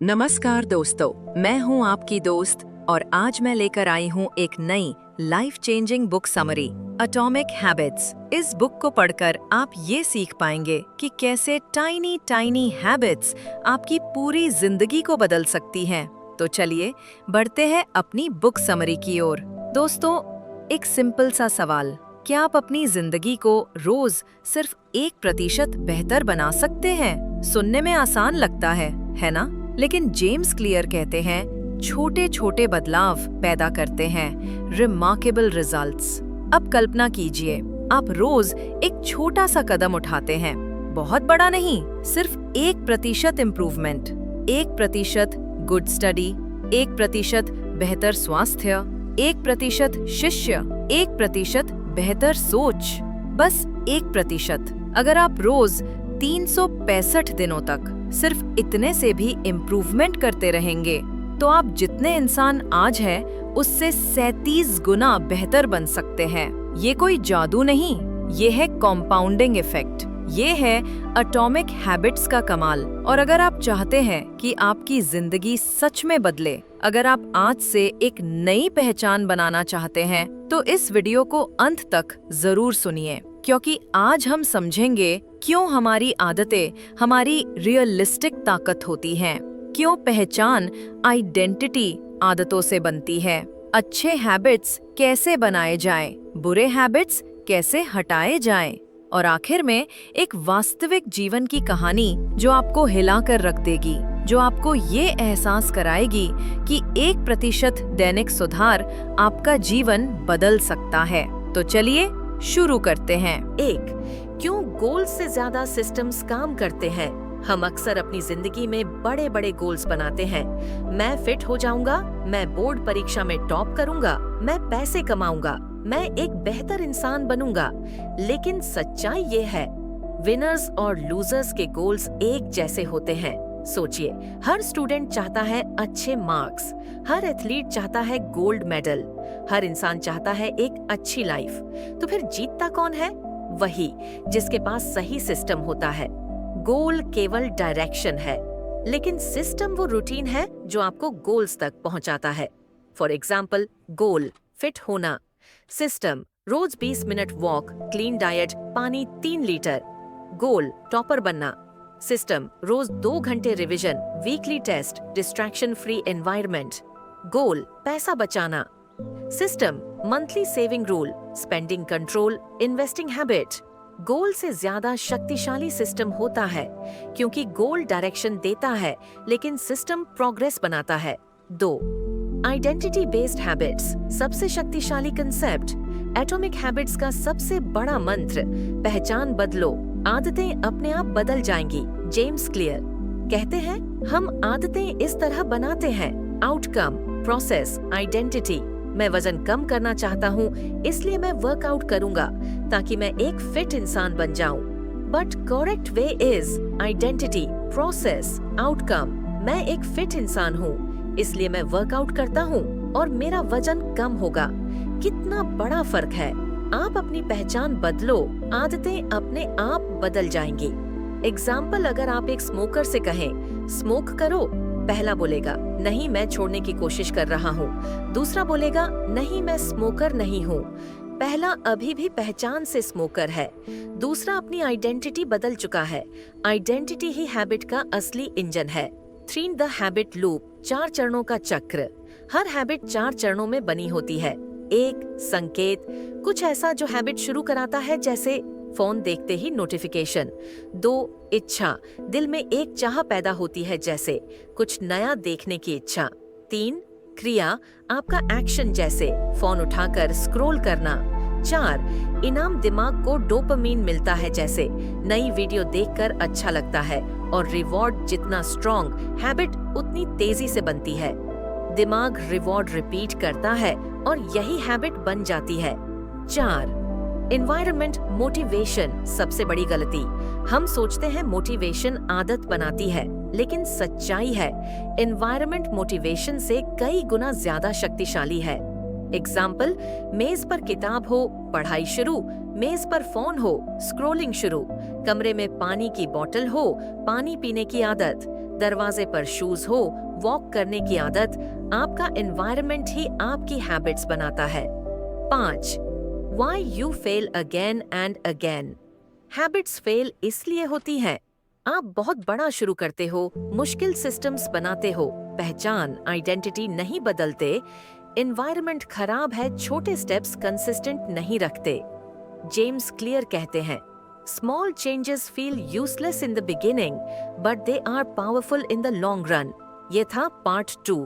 नमस्कार दोस्तों, मैं हूं आपकी दोस्त और आज मैं लेकर आई हूं एक नई life changing book summary atomic habits. इस बुक को पढ़कर आप ये सीख पाएंगे कि कैसे टाइनी टाइनी हैबिट्स आपकी पूरी जिंदगी को बदल सकती हैं। तो चलिए बढ़ते हैं अपनी बुक समरी की ओर। दोस्तों, एक सिंपल सा सवाल, क्या आप अपनी जिंदगी को रोज सिर्फ 1% बेहतर बना सकते हैं? सुनने में आसान लगता है ना? लेकिन जेम्स क्लियर कहते हैं, छोटे छोटे बदलाव पैदा करते हैं रिमार्केबल रिजल्ट्स। अब कल्पना कीजिए, आप रोज एक छोटा सा कदम उठाते हैं, बहुत बड़ा नहीं, सिर्फ 1% इम्प्रूवमेंट, 1% गुड स्टडी, 1% बेहतर स्वास्थ्य, 1% शिष्य, 1% बेहतर सोच, बस 1%। अगर आप रोज 365 दिनों तक सिर्फ इतने से भी इम्प्रूवमेंट करते रहेंगे, तो आप जितने इंसान आज हैं, उससे 37 गुना बेहतर बन सकते हैं। ये कोई जादू नहीं, ये है कॉम्पाउंडिंग इफेक्ट, ये है एटॉमिक हैबिट्स का कमाल। और अगर आप चाहते हैं कि आपकी जिंदगी सच में बदले, अगर आप आज से एक नई पहचान बनाना चाहते हैं, तो इस वीडियो को अंत तक जरूर सुनिए, क्योंकि आज हम समझेंगे क्यों हमारी आदतें हमारी रियलिस्टिक ताकत होती हैं, क्यों पहचान आइडेंटिटी आदतों से बनती है, अच्छे हैबिट्स कैसे बनाए जाएं, बुरे हैबिट्स कैसे हटाए जाएं, और आखिर में एक वास्तविक जीवन की कहानी जो आपको हिला कर रख देगी, जो आपको ये एहसास कराएगी कि 1% दैनिक सुधार आपका जीवन बदल सकता है। तो चलिए शुरू करते हैं। 1. क्यों गोल्स से ज्यादा सिस्टम्स काम करते हैं? हम अक्सर अपनी जिंदगी में बड़े बड़े गोल्स बनाते हैं। मैं फिट हो जाऊंगा, मैं बोर्ड परीक्षा में टॉप करूंगा, मैं पैसे कमाऊंगा, मैं एक बेहतर इंसान बनूंगा। लेकिन सच्चाई ये है, विनर्स और लूजर्स के गोल्स एक जैसे होते हैं। सोचिए, हर स्टूडेंट चाहता है अच्छे मार्क्स, हर एथलीट चाहता है गोल्ड मेडल, हर इंसान चाहता है एक अच्छी लाइफ। तो फिर जीतता कौन है? वही जिसके पास सही सिस्टम होता है। गोल केवल डायरेक्शन है, लेकिन सिस्टम वो रूटीन है जो आपको गोल्स तक पहुंचाता है। फॉर एग्जाम्पल, गोल फिट होना, सिस्टम रोज 20 मिनट वॉक, क्लीन डाइट, पानी 3 लीटर। गोल टॉपर बनना, सिस्टम रोज 2 घंटे revision, weekly test, distraction free environment. Goal पैसा बचाना, system monthly saving rule, spending control, investing habit. Goal से ज्यादा शक्तिशाली सिस्टम होता है, क्योंकि गोल डायरेक्शन देता है, लेकिन सिस्टम प्रोग्रेस बनाता है। 2. आइडेंटिटी बेस्ड हैबिट्स, सबसे शक्तिशाली कंसेप्ट। एटॉमिक हैबिट्स का सबसे बड़ा मंत्र, पहचान बदलो, आदतें अपने आप बदल जाएंगी। जेम्स क्लियर कहते हैं, हम आदतें इस तरह बनाते हैं, आउटकम, प्रोसेस, आइडेंटिटी। मैं वजन कम करना चाहता हूँ, इसलिए मैं वर्कआउट करूंगा ताकि मैं एक फिट इंसान बन जाऊं। But correct way is identity, process, outcome. मैं एक फिट इंसान हूँ, इसलिए मैं वर्कआउट करता हूँ और मेरा वजन कम होगा। कितना बड़ा फर्क है। आप अपनी पहचान बदलो, आदतें अपने आप बदल जाएंगी। एग्जाम्पल, अगर आप एक स्मोकर से कहें स्मोक करो, पहला बोलेगा नहीं मैं छोड़ने की कोशिश कर रहा हूँ, दूसरा बोलेगा नहीं मैं स्मोकर नहीं हूँ। पहला अभी भी पहचान से स्मोकर है, दूसरा अपनी आइडेंटिटी बदल चुका है। आइडेंटिटी ही हैबिट का असली इंजन है। 3. द हैबिट लूप, 4 चरणों का चक्र। हर हैबिट 4 चरणों में बनी होती है। 1. संकेत, कुछ ऐसा जो हैबिट शुरू कराता है, जैसे फोन देखते ही नोटिफिकेशन। 2. इच्छा, दिल में एक चाह पैदा होती है, जैसे कुछ नया देखने की इच्छा। 3. क्रिया, आपका एक्शन, जैसे फोन उठाकर स्क्रॉल करना। 4. इनाम, दिमाग को डोपामीन मिलता है, जैसे नई वीडियो देखकर अच्छा लगता है। और रिवॉर्ड जितना स्ट्रॉन्ग, हैबिट उतनी तेजी से बनती है। दिमाग रिवॉर्ड रिपीट करता है और यही हैबिट बन जाती है। 4. एनवायरनमेंट मोटिवेशन, सबसे बड़ी गलती। हम सोचते हैं मोटिवेशन आदत बनाती है, लेकिन सच्चाई है एनवायरनमेंट मोटिवेशन से कई गुना ज्यादा शक्तिशाली है। एग्जाम्पल, मेज पर किताब हो, पढ़ाई शुरू, मेज पर फोन हो, स्क्रॉलिंग शुरू, कमरे में पानी की बोतल हो, पानी पीने की आदत, दरवाजे पर शूज हो, वॉक करने की आदत, आपका एनवायरनमेंट ही आपकी हैबिट्स बनाता है। 5. Why you fail again and again? Habits fail इसलिए होती हैं। आप बहुत बड़ा शुरू करते हो, मुश्किल सिस्टम्स बनाते हो, पहचान आइडेंटिटी नहीं बदलते, एनवायरनमेंट खराब है, छोटे स्टेप्स कंसिस्टेंट नहीं रखते। जेम्स क्लियर कहते हैं, small changes feel useless in the beginning but they are powerful in the long run. ये था पार्ट 2।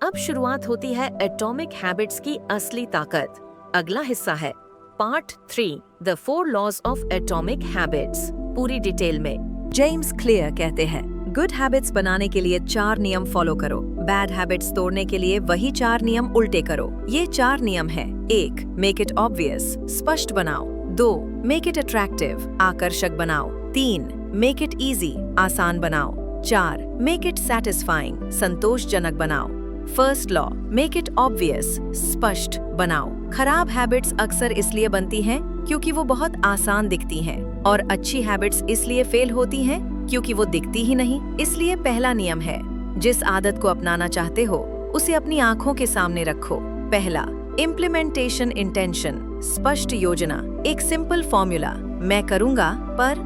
अब शुरुआत होती है एटॉमिक हैबिट्स की असली ताकत। अगला हिस्सा है part 3, the 4 laws of atomic habits, पूरी डिटेल में। जेम्स क्लियर कहते हैं, गुड हैबिट्स बनाने के लिए 4 नियम फॉलो करो, बैड हैबिट्स तोड़ने के लिए वही 4 नियम उल्टे करो। ये 4 नियम है। 1. मेक इट ऑब्वियस, स्पष्ट बनाओ। 2. मेक इट अट्रैक्टिव, आकर्षक बनाओ। 3. मेक इट इजी, आसान बनाओ। 4. मेक इट सैटिस्फाइंग, संतोषजनक बनाओ। First law, make it obvious, स्पष्ट बनाओ। खराब हैबिट्स अक्सर इसलिए बनती हैं क्योंकि वो बहुत आसान दिखती हैं, और अच्छी हैबिट्स इसलिए फेल होती हैं क्योंकि वो दिखती ही नहीं। इसलिए पहला नियम है, जिस आदत को अपनाना चाहते हो उसे अपनी आंखों के सामने रखो। पहला, इम्प्लीमेंटेशन इंटेंशन, स्पष्ट योजना। एक सिंपल फॉर्मूला, मैं करूंगा पर।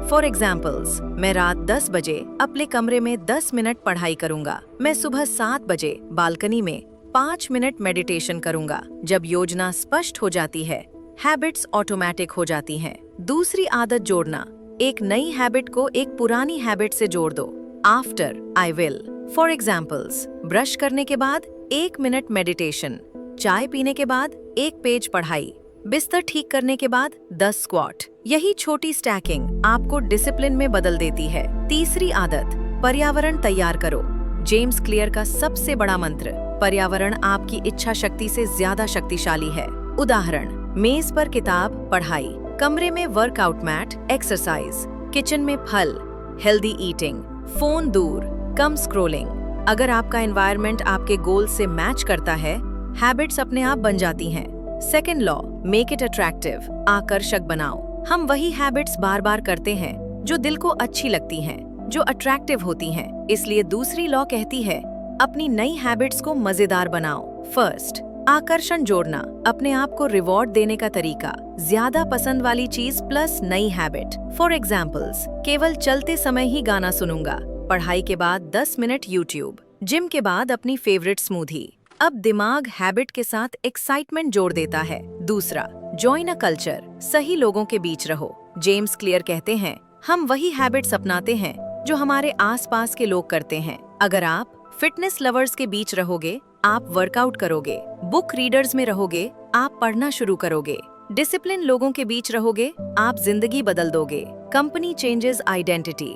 फॉर एग्जाम्पल्स, मैं रात 10 बजे अपने कमरे में 10 मिनट पढ़ाई करूंगा। मैं सुबह 7 बजे बालकनी में 5 मिनट मेडिटेशन करूंगा। जब योजना स्पष्ट हो जाती है, हैबिट्स ऑटोमेटिक हो जाती हैं। दूसरी आदत जोड़ना, एक नई हैबिट को एक पुरानी हैबिट से जोड़ दो। After, I will. For examples, brush करने के बाद 1 मिनट मेडिटेशन, चाय पीने के बाद 1 पेज पढ़ाई, बिस्तर ठीक करने के बाद 10 स्क्वाट। यही छोटी स्टैकिंग आपको डिसिप्लिन में बदल देती है। तीसरी आदत, पर्यावरण तैयार करो। जेम्स क्लियर का सबसे बड़ा मंत्र, पर्यावरण आपकी इच्छा शक्ति से ज्यादा शक्तिशाली है। उदाहरण, मेज पर किताब, पढ़ाई, कमरे में वर्कआउट मैट, एक्सरसाइज, किचन में फल, हेल्दी ईटिंग, फोन दूर, कम स्क्रोलिंग। अगर आपका एनवायरनमेंट आपके गोल से मैच करता है, हैबिट्स अपने आप बन जाती हैं। Second law, make it attractive, आकर्षक बनाओ। हम वही हैबिट्स बार बार करते हैं जो दिल को अच्छी लगती हैं, जो अट्रैक्टिव होती हैं। इसलिए दूसरी लॉ कहती है, अपनी नई हैबिट्स को मजेदार बनाओ। फर्स्ट, आकर्षण जोड़ना, अपने आप को रिवॉर्ड देने का तरीका, ज्यादा पसंद वाली चीज प्लस नई हैबिट। फॉर एग्जाम्पल्स, केवल चलते समय ही गाना सुनूंगा, पढ़ाई के बाद 10 मिनट यूट्यूब, जिम के बाद अपनी फेवरेट स्मूदी। अब दिमाग हैबिट के साथ एक्साइटमेंट जोड़ देता है। दूसरा, जॉइन अ कल्चर, सही लोगों के बीच रहो। जेम्स क्लियर कहते हैं, हम वही हैबिट्स अपनाते हैं जो हमारे आसपास के लोग करते हैं। अगर आप फिटनेस लवर्स के बीच रहोगे, आप वर्कआउट करोगे। बुक रीडर्स में रहोगे, आप पढ़ना शुरू करोगे। डिसिप्लिन लोगों के बीच रहोगे, आप जिंदगी बदल दोगे। Company changes identity.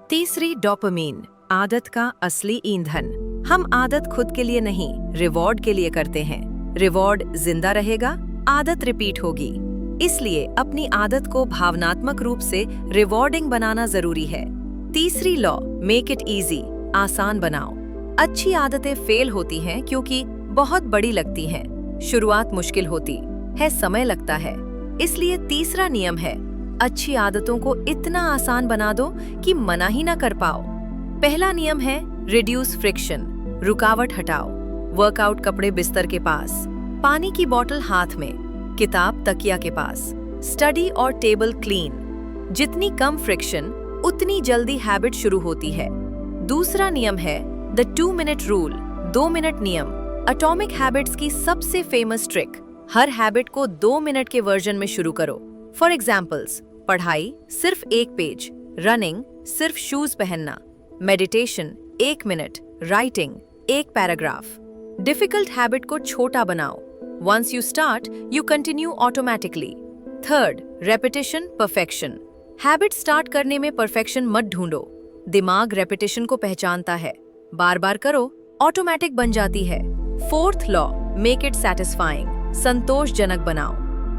तीसरी, डोपामीन, आदत का असली ईंधन। हम आदत खुद के लिए नहीं, रिवॉर्ड के लिए करते हैं। रिवॉर्ड जिंदा रहेगा, आदत रिपीट होगी। इसलिए अपनी आदत को भावनात्मक रूप से रिवॉर्डिंग बनाना जरूरी है। तीसरी लॉ, मेक इट इजी, आसान बनाओ। अच्छी आदतें फेल होती हैं क्योंकि बहुत बड़ी लगती हैं। शुरुआत मुश्किल होती है, समय लगता है। इसलिए तीसरा नियम है, अच्छी आदतों को इतना आसान बना दो कि मना ही ना कर पाओ। पहला नियम है, रिड्यूस फ्रिक्शन, रुकावट हटाओ। वर्कआउट कपड़े बिस्तर के पास, पानी की बोतल हाथ में, किताब तकिया के पास, स्टडी और टेबल क्लीन। जितनी कम फ्रिक्शन, उतनी जल्दी हैबिट शुरू होती है। दूसरा नियम है, द 2 मिनट रूल, 2 मिनट नियम। एटॉमिक हैबिट्स की सबसे फेमस ट्रिक, हर हैबिट को 2 मिनट के वर्जन में शुरू करो। फॉर एग्जाम्पल्स, पढ़ाई सिर्फ 1 पेज, रनिंग सिर्फ शूज पहनना, meditation 1 minute, writing 1 paragraph. Difficult habit को छोटा बनाओ। Once you start, you continue automatically. Third, repetition perfection. Habit start करने में परफेक्शन मत ढूंढो। दिमाग रेपिटेशन को पहचानता है, बार बार करो, ऑटोमेटिक बन जाती है। Fourth law, make it satisfying, संतोषजनक बनाओ।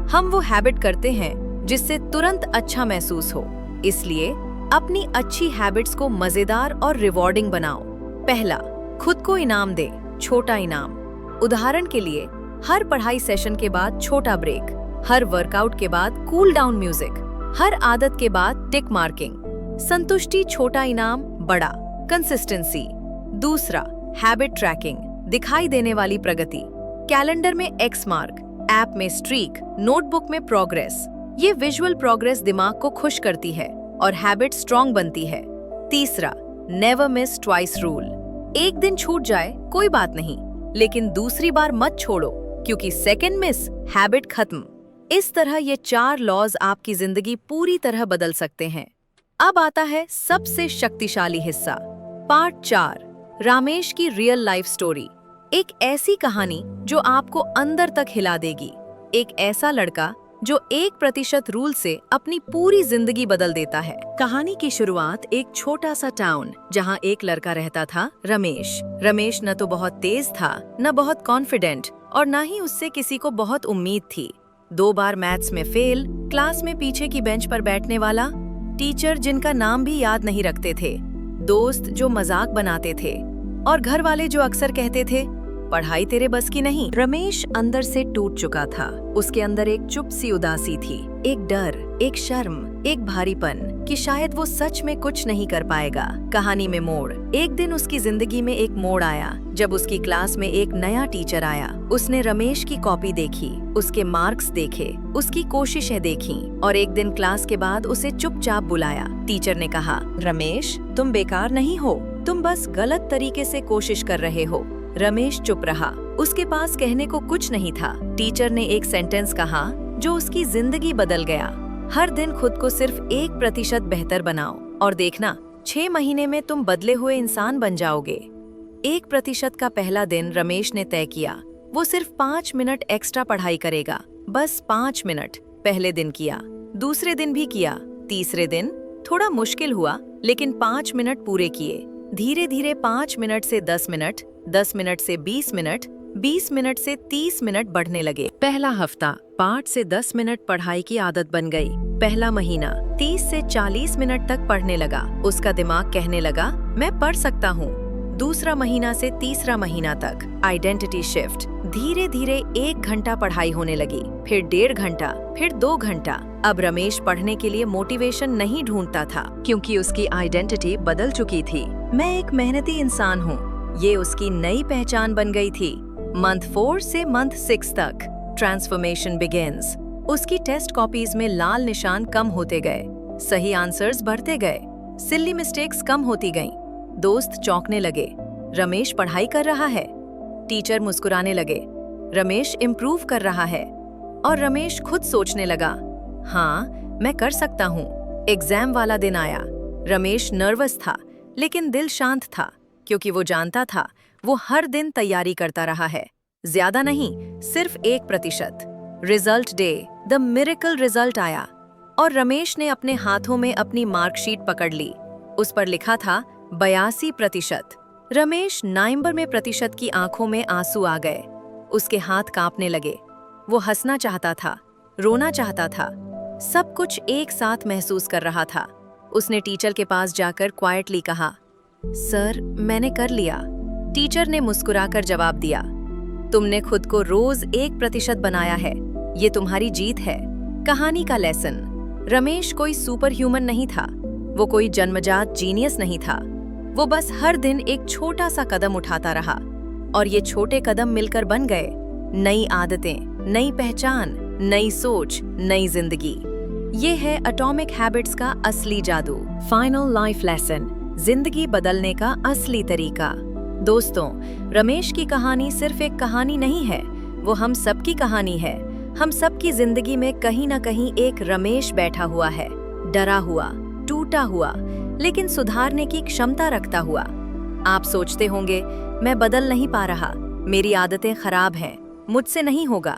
हम वो हैबिट करते हैं जिससे तुरंत अच्छा महसूस हो, इसलिए अपनी अच्छी हैबिट्स को मजेदार और रिवॉर्डिंग बनाओ। पहला, खुद को इनाम दे, छोटा इनाम। उदाहरण के लिए, हर पढ़ाई सेशन के बाद छोटा ब्रेक, हर वर्कआउट के बाद कूल डाउन म्यूजिक, हर आदत के बाद टिक मार्किंग। संतुष्टि छोटा, इनाम बड़ा। कंसिस्टेंसी। दूसरा, हैबिट ट्रैकिंग, दिखाई देने वाली प्रगति। कैलेंडर में एक्स मार्क, ऐप में स्ट्रीक, नोटबुक में प्रोग्रेस। ये विजुअल प्रोग्रेस दिमाग को खुश करती है और हैबिट स्ट्रॉन्ग बनती है। तीसरा, नेवर मिस ट्वाइस रूल। एक दिन छूट जाए कोई बात नहीं, लेकिन दूसरी बार मत छोड़ो, क्योंकि सेकंड मिस हैबिट खत्म। इस तरह ये 4 लॉज आपकी जिंदगी पूरी तरह बदल सकते हैं। अब आता है सबसे शक्तिशाली हिस्सा, पार्ट 4, रामेश की रियल लाइफ स्टोरी। एक ऐसी कहानी जो आपको अंदर तक हिला देगी। एक ऐसा लड़का जो 1% रूल से अपनी पूरी जिंदगी बदल देता है। कहानी की शुरुआत एक छोटा सा टाउन, जहां एक लड़का रहता था, रमेश। रमेश न तो बहुत तेज था, न बहुत कॉन्फिडेंट, और न ही उससे किसी को बहुत उम्मीद थी। 2 बार मैथ्स में फेल, क्लास में पीछे की बेंच पर बैठने वाला, टीचर जिनका नाम भी याद नहीं रखते थे, दोस्त जो मजाक बनाते थे, और घर वाले जो अक्सर कहते थे पढ़ाई तेरे बस की नहीं। रमेश अंदर से टूट चुका था। उसके अंदर एक चुप सी उदासी थी, एक डर, एक शर्म, एक भारीपन कि शायद वो सच में कुछ नहीं कर पाएगा। कहानी में मोड़। एक दिन उसकी जिंदगी में एक मोड़ आया जब उसकी क्लास में एक नया टीचर आया। उसने रमेश की कॉपी देखी, उसके मार्क्स देखे, उसकी कोशिशें देखी, और एक दिन क्लास के बाद उसे चुपचाप बुलाया। टीचर ने कहा, रमेश, तुम बेकार नहीं हो, तुम बस गलत तरीके से कोशिश कर रहे हो। रमेश चुप रहा। उसके पास कहने को कुछ नहीं था। टीचर ने एक सेंटेंस कहा जो उसकी जिंदगी बदल गया। हर दिन खुद को सिर्फ 1% बेहतर बनाओ और देखना 6 महीने में तुम बदले हुए इंसान बन जाओगे। 1% का पहला दिन रमेश ने तय किया। वो सिर्फ 5 मिनट एक्स्ट्रा पढ़ाई करेगा, बस 5 मिनट। पहले दिन किया, दूसरे दिन भी किया, तीसरे दिन थोड़ा मुश्किल हुआ, लेकिन 5 मिनट पूरे किए। धीरे धीरे 5 मिनट से 10 मिनट, 10 मिनट से 20 मिनट, 20 मिनट से 30 मिनट बढ़ने लगे। पहला हफ्ता 5 से 10 मिनट पढ़ाई की आदत बन गई। पहला महीना 30 से 40 मिनट तक पढ़ने लगा। उसका दिमाग कहने लगा, मैं पढ़ सकता हूँ। दूसरा महीना से तीसरा महीना तक आइडेंटिटी शिफ्ट। धीरे धीरे 1 घंटा पढ़ाई होने लगी, फिर 1.5 घंटा, फिर 2 घंटा। अब रमेश पढ़ने के लिए मोटिवेशन नहीं ढूंढता था, क्योंकि उसकी आइडेंटिटी बदल चुकी थी। मैं एक मेहनती इंसान हूँ, ये उसकी नई पहचान बन गई थी। मंथ 4 से मंथ 6 तक ट्रांसफॉर्मेशन बिगिंस। उसकी टेस्ट कॉपीज में लाल निशान कम होते गए, सही आंसर्स बढ़ते गए, सिली मिस्टेक्स कम होती गईं। दोस्त चौंकने लगे, रमेश पढ़ाई कर रहा है। टीचर मुस्कुराने लगे, रमेश इम्प्रूव कर रहा है। और रमेश खुद सोचने लगा, हाँ, मैं कर सकता हूँ। एग्जाम वाला दिन आया। रमेश नर्वस था, लेकिन दिल शांत था, क्योंकि वो जानता था वो हर दिन तैयारी करता रहा है। ज्यादा नहीं, सिर्फ 1%। Result day, the miracle result आया, और रमेश ने अपने हाथों में अपनी मार्कशीट पकड़ ली। उस पर लिखा था 82%। रमेश नवंबर में प्रतिशत की आंखों में आंसू आ गए। उसके हाथ कांपने लगे। वो हंसना चाहता था, रोना चाहता था, सब कुछ एक साथ महसूस कर रहा था। उसने टीचर के पास जाकर क्वाइटली कहा, सर, मैंने कर लिया। टीचर ने मुस्कुराकर जवाब दिया, तुमने खुद को रोज 1% बनाया है, ये तुम्हारी जीत है। कहानी का लेसन। रमेश कोई सुपर ह्यूमन नहीं था, वो कोई जन्मजात जीनियस नहीं था। वो बस हर दिन एक छोटा सा कदम उठाता रहा, और ये छोटे कदम मिलकर बन गए नई आदतें, नई पहचान, नई सोच, नई जिंदगी। ये है एटॉमिक हैबिट्स का असली जादू। फाइनल लाइफ लेसन, जिंदगी बदलने का असली तरीका। दोस्तों, रमेश की कहानी सिर्फ एक कहानी नहीं है, वो हम सबकी कहानी है। हम सबकी जिंदगी में कहीं ना कहीं एक रमेश बैठा हुआ है, डरा हुआ, टूटा हुआ, लेकिन सुधारने की क्षमता रखता हुआ। आप सोचते होंगे, मैं बदल नहीं पा रहा, मेरी आदतें खराब हैं, मुझसे नहीं होगा।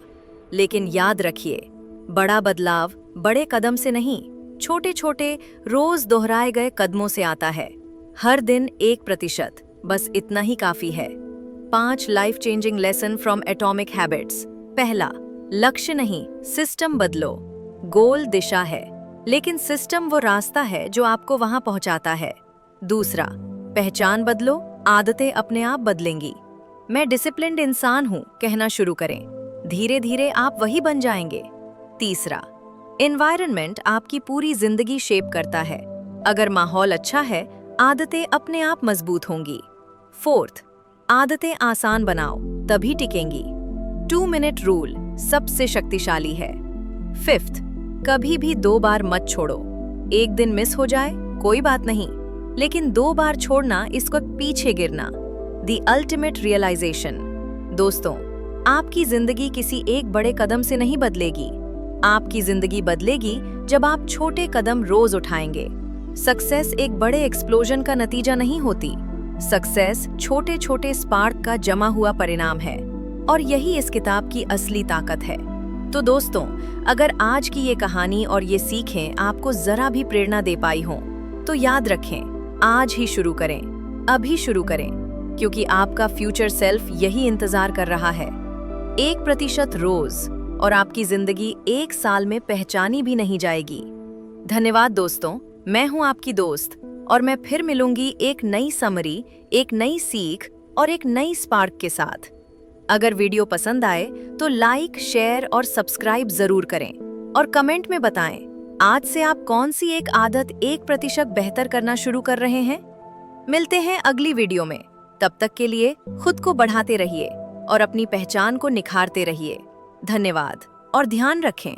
लेकिन याद रखिए, बड़ा बदलाव बड़े कदम से नहीं, छोटे छोटे रोज दोहराए गए कदमों से आता है। हर दिन 1%, बस इतना ही काफी है। 5 life changing lesson from atomic habits. पहला, लक्ष्य नहीं, सिस्टम बदलो। गोल दिशा है, लेकिन सिस्टम वो रास्ता है जो आपको वहां पहुंचाता है। दूसरा, पहचान बदलो, आदतें अपने आप बदलेंगी। मैं डिसिप्लिन्ड इंसान हूं कहना शुरू करें, धीरे धीरे आप वही बन जाएंगे। तीसरा, एनवायरनमेंट आपकी पूरी जिंदगी शेप करता है। अगर माहौल अच्छा है, आदतें अपने आप मजबूत होंगी। 4th, आदतें आसान बनाओ तभी टिकेंगी। 2 मिनट रूल सबसे शक्तिशाली है। 5th, कभी भी 2 बार मत छोड़ो। एक दिन मिस हो जाए कोई बात नहीं, लेकिन 2 बार छोड़ना इसको पीछे गिरना। The ultimate realization. दोस्तों, आपकी जिंदगी किसी एक बड़े कदम से नहीं बदलेगी। आपकी जिंदगी बदलेगी जब आप छोटे कदम रोज उठाएंगे। सक्सेस एक बड़े एक्सप्लोजन का नतीजा नहीं होती। सक्सेस छोटे छोटे स्पार्क का जमा हुआ परिणाम है, और यही इस किताब की असली ताकत है। तो दोस्तों, अगर आज की ये कहानी और ये सीखें आपको जरा भी प्रेरणा दे पाई हो, तो याद रखें, आज ही शुरू करें, अभी शुरू करें, क्योंकि आपका फ्यूचर सेल्फ यही इंतजार कर रहा है। 1% रोज और आपकी जिंदगी 1 साल में पहचानी भी नहीं जाएगी। धन्यवाद दोस्तों, मैं हूं आपकी दोस्त, और मैं फिर मिलूंगी एक नई समरी, एक नई सीख और एक नई स्पार्क के साथ। अगर वीडियो पसंद आए तो लाइक, शेयर और सब्सक्राइब जरूर करें, और कमेंट में बताएं आज से आप कौन सी एक आदत 1% बेहतर करना शुरू कर रहे हैं। मिलते हैं अगली वीडियो में। तब तक के लिए खुद को बढ़ाते रहिए और अपनी पहचान को निखारते रहिए। धन्यवाद और ध्यान रखें।